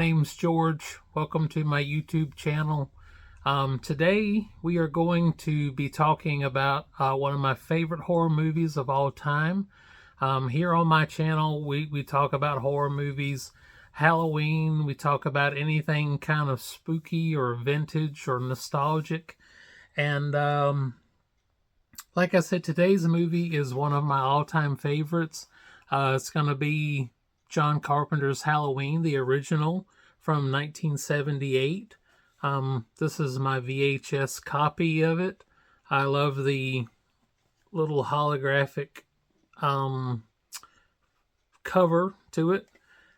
name's George. Welcome to my YouTube channel. Today we are going to be talking about one of my favorite horror movies of all time. Here on my channel, we talk about horror movies, Halloween, we talk about anything kind of spooky or vintage or nostalgic. And like I said, today's movie is one of my all-time favorites. It's going to be John Carpenter's Halloween, the original from 1978. This is my VHS copy of it. I love the little holographic cover to it.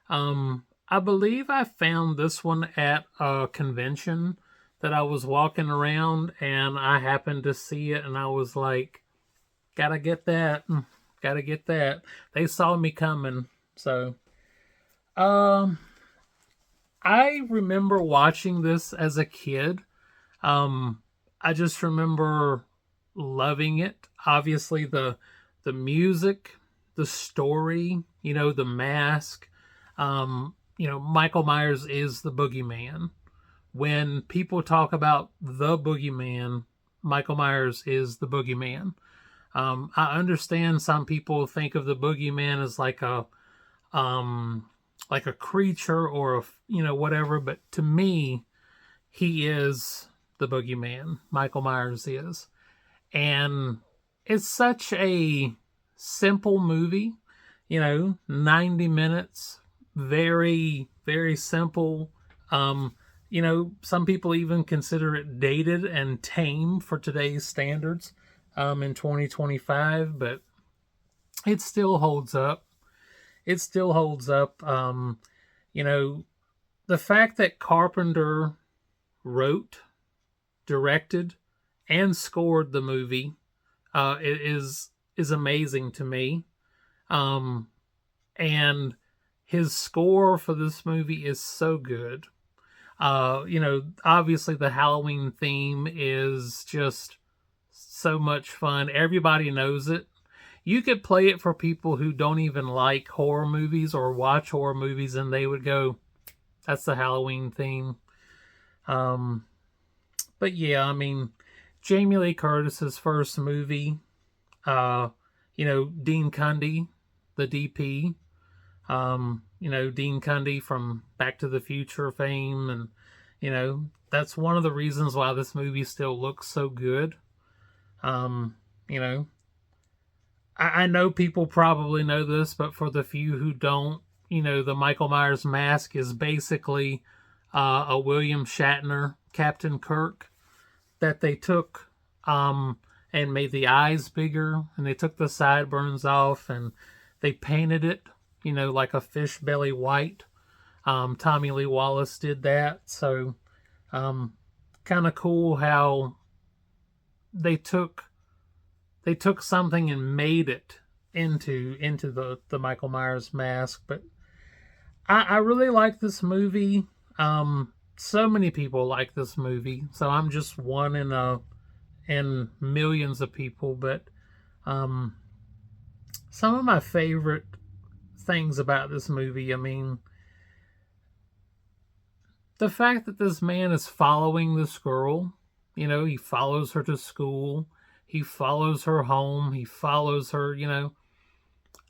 I believe I found this one at a convention that I was walking around, and I happened to see it, and I was like, gotta get that. Gotta get that. They saw me coming. So, I remember watching this as a kid. I just remember loving it. Obviously, the music, the story, the mask. Michael Myers is the boogeyman. When people talk about the boogeyman, Michael Myers is the boogeyman. I understand some people think of the boogeyman as like a creature or whatever, but to me, he is the boogeyman. Michael Myers is. And it's such a simple movie, 90 minutes, very, very simple. Some people even consider it dated and tame for today's standards in 2025, but it still holds up. It still holds up. The fact that Carpenter wrote, directed, and scored the movie is amazing to me. And his score for this movie is so good. Obviously the Halloween theme is just so much fun. Everybody knows it. You could play it for people who don't even like horror movies or watch horror movies, and they would go, that's the Halloween theme. But yeah, Jamie Lee Curtis's first movie, Dean Cundey, the DP, Dean Cundey from Back to the Future fame, and, that's one of the reasons why this movie still looks so good. I know people probably know this, but for the few who don't, the Michael Myers mask is basically a William Shatner Captain Kirk that they took and made the eyes bigger, and they took the sideburns off and they painted it, like a fish belly white. Tommy Lee Wallace did that. So kind of cool how they took something and made it into the Michael Myers mask. But I really like this movie. So many people like this movie, so I'm just one in millions of people. But some of my favorite things about this movie, the fact that this man is following this girl, he follows her to school, he follows her home, he follows her,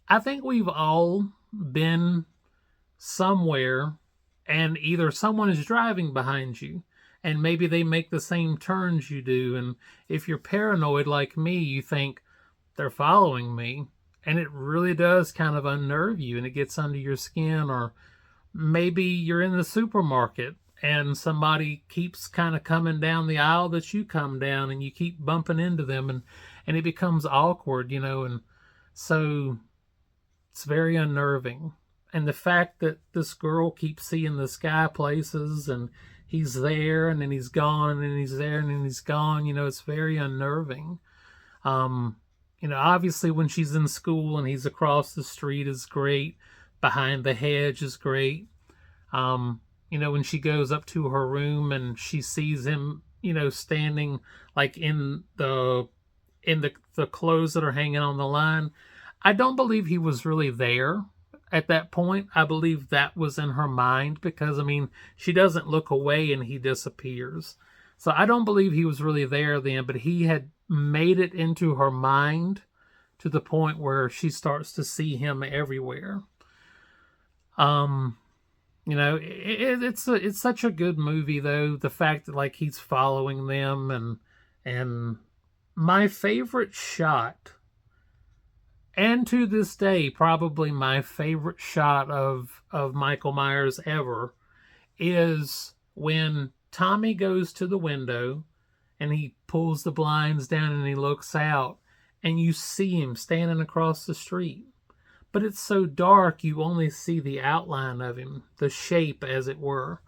I think we've all been somewhere and either someone is driving behind you and maybe they make the same turns you do. And if you're paranoid like me, you think they're following me. And it really does kind of unnerve you and it gets under your skin. Or maybe you're in the supermarket and somebody keeps kind of coming down the aisle that you come down and you keep bumping into them and it becomes awkward, and so it's very unnerving. And the fact that this girl keeps seeing this guy places and he's there and then he's gone and then he's there and then he's gone, it's very unnerving. Obviously when she's in school and he's across the street is great. Behind the hedge is great. When she goes up to her room and she sees him, standing like in the clothes that are hanging on the line. I don't believe he was really there at that point. I believe that was in her mind because, I mean, she doesn't look away and he disappears. So I don't believe he was really there then, but he had made it into her mind to the point where she starts to see him everywhere. Um, it's such a good movie though. The fact that like he's following them and my favorite shot, and to this day probably my favorite shot of Michael Myers ever, is when Tommy goes to the window and he pulls the blinds down and he looks out and you see him standing across the street. But it's so dark you only see the outline of him, the shape as it were.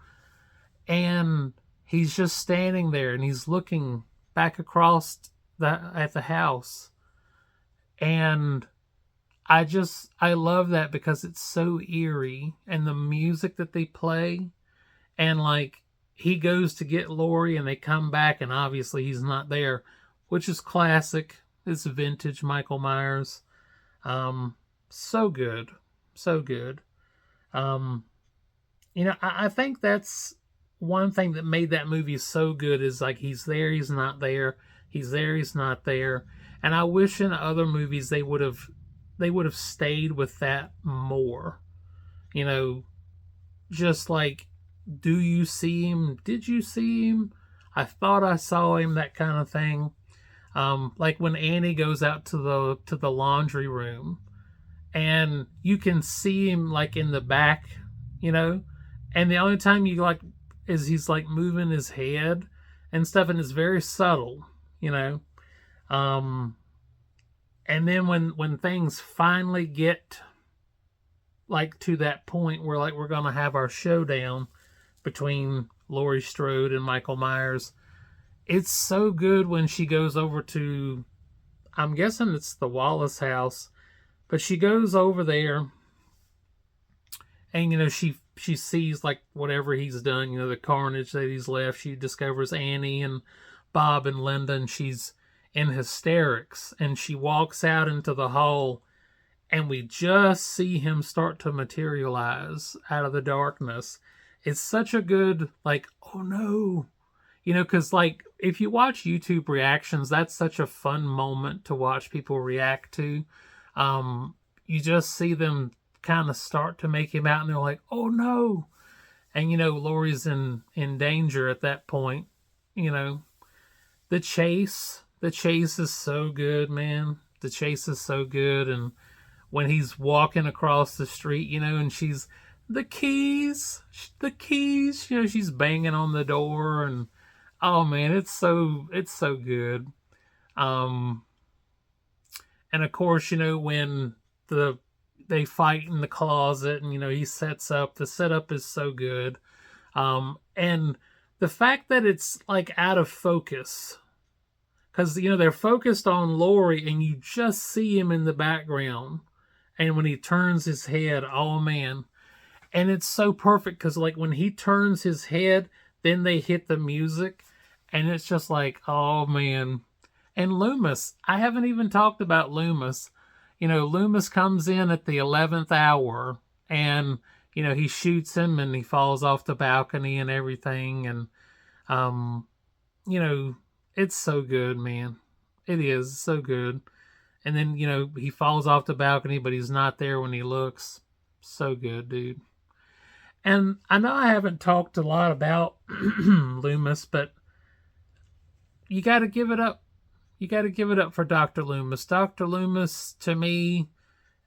And he's just standing there and he's looking back across at the house. And I love that because it's so eerie, and the music that they play, and like he goes to get Laurie and they come back and obviously he's not there, which is classic. It's vintage Michael Myers. So good. So good. I think that's one thing that made that movie so good is like he's there, he's not there. He's there, he's not there. And I wish in other movies they would have stayed with that more. Just like, do you see him? Did you see him? I thought I saw him, that kind of thing. Like when Annie goes out to the laundry room and you can see him like in the back, and the only time you like is he's like moving his head and stuff, and it's very subtle, and then when things finally get like to that point where like we're gonna have our showdown between Laurie Strode and Michael Myers, it's so good when she goes over to, I'm guessing it's the Wallace house, but she goes over there and she sees like whatever he's done, the carnage that he's left. She discovers Annie and Bob and Linda, and she's in hysterics, and she walks out into the hall and we just see him start to materialize out of the darkness. It's such a good, like, oh no, because like if you watch YouTube reactions, that's such a fun moment to watch people react to. You just see them kind of start to make him out and they're like, oh no. And Laurie's in danger at that point. The chase is so good, man. The chase is so good. And when he's walking across the street, and she's the keys, she's banging on the door, and oh man, it's so good. And of course, when they fight in the closet and he sets up, the setup is so good. And the fact that it's like out of focus, because they're focused on Laurie and you just see him in the background, and when he turns his head, oh man. And it's so perfect because like when he turns his head, then they hit the music and it's just like, oh man. And Loomis, I haven't even talked about Loomis. Loomis comes in at the 11th hour and, he shoots him and he falls off the balcony and everything. And, it's so good, man. It is so good. And then, he falls off the balcony, but he's not there when he looks. So good, dude. And I know I haven't talked a lot about Loomis, but you got to give it up. You got to give it up for Dr. Loomis. Dr. Loomis, to me,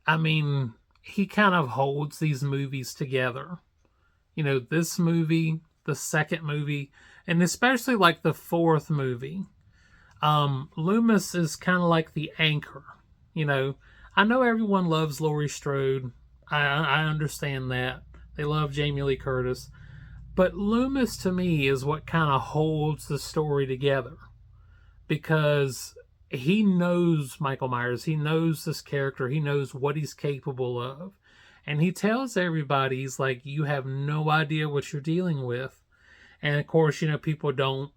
I mean, he kind of holds these movies together. This movie, the second movie, and especially like the fourth movie. Loomis is kind of like the anchor. I know everyone loves Laurie Strode. I understand that. They love Jamie Lee Curtis. But Loomis, to me, is what kind of holds the story together. Because he knows Michael Myers. He knows this character. He knows what he's capable of. And he tells everybody, he's like, you have no idea what you're dealing with. And of course, people don't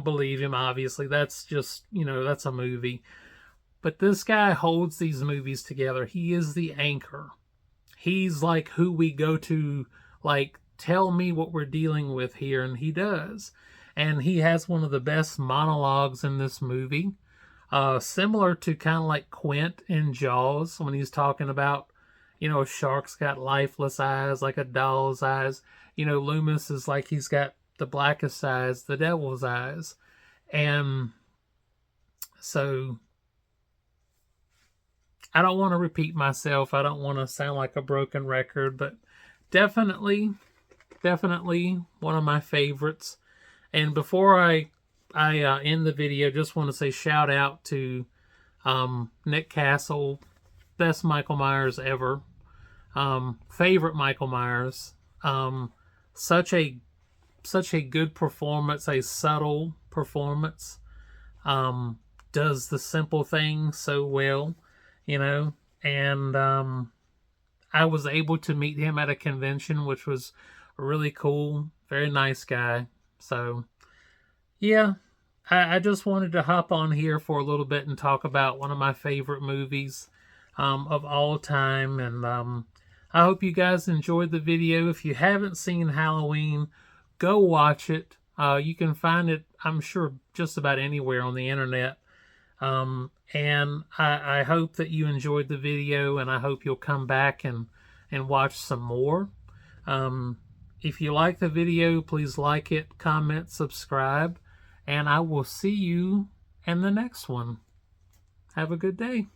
believe him, obviously. That's just, that's a movie. But this guy holds these movies together. He is the anchor. he's like who we go to, like, tell me what we're dealing with here, and he does. And he has one of the best monologues in this movie, similar to kind of like Quint in Jaws when he's talking about, a shark's got lifeless eyes like a doll's eyes. Loomis is like he's got the blackest eyes, the devil's eyes. And so I don't want to repeat myself. I don't want to sound like a broken record, but definitely one of my favorites. And before I end the video, just want to say shout out to Nick Castle, best Michael Myers ever, favorite Michael Myers. Such a good performance, a subtle performance. Does the simple things so well, and I was able to meet him at a convention, which was really cool. Very nice guy. So, yeah, I just wanted to hop on here for a little bit and talk about one of my favorite movies of all time. And I hope you guys enjoyed the video. If you haven't seen Halloween, go watch it. You can find it, I'm sure, just about anywhere on the internet. And I hope that you enjoyed the video, and I hope you'll come back and watch some more. If you like the video, please like it, comment, subscribe, and I will see you in the next one. Have a good day.